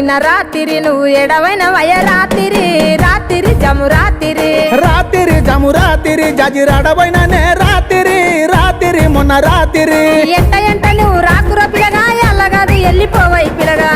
నిన్న రాత్రి నువ్వు ఎడవైన వయ రాత్రి రాత్రి జము రాత్రి రాత్రి జము రాత్రి జజిరాడబోయిననే రాత్రి రాత్రి మొన్న రాత్రి ఎంట నువ్వు రాకుర పిల్లగా ఎల్లగాది వెళ్ళిపోవై పిల్లగా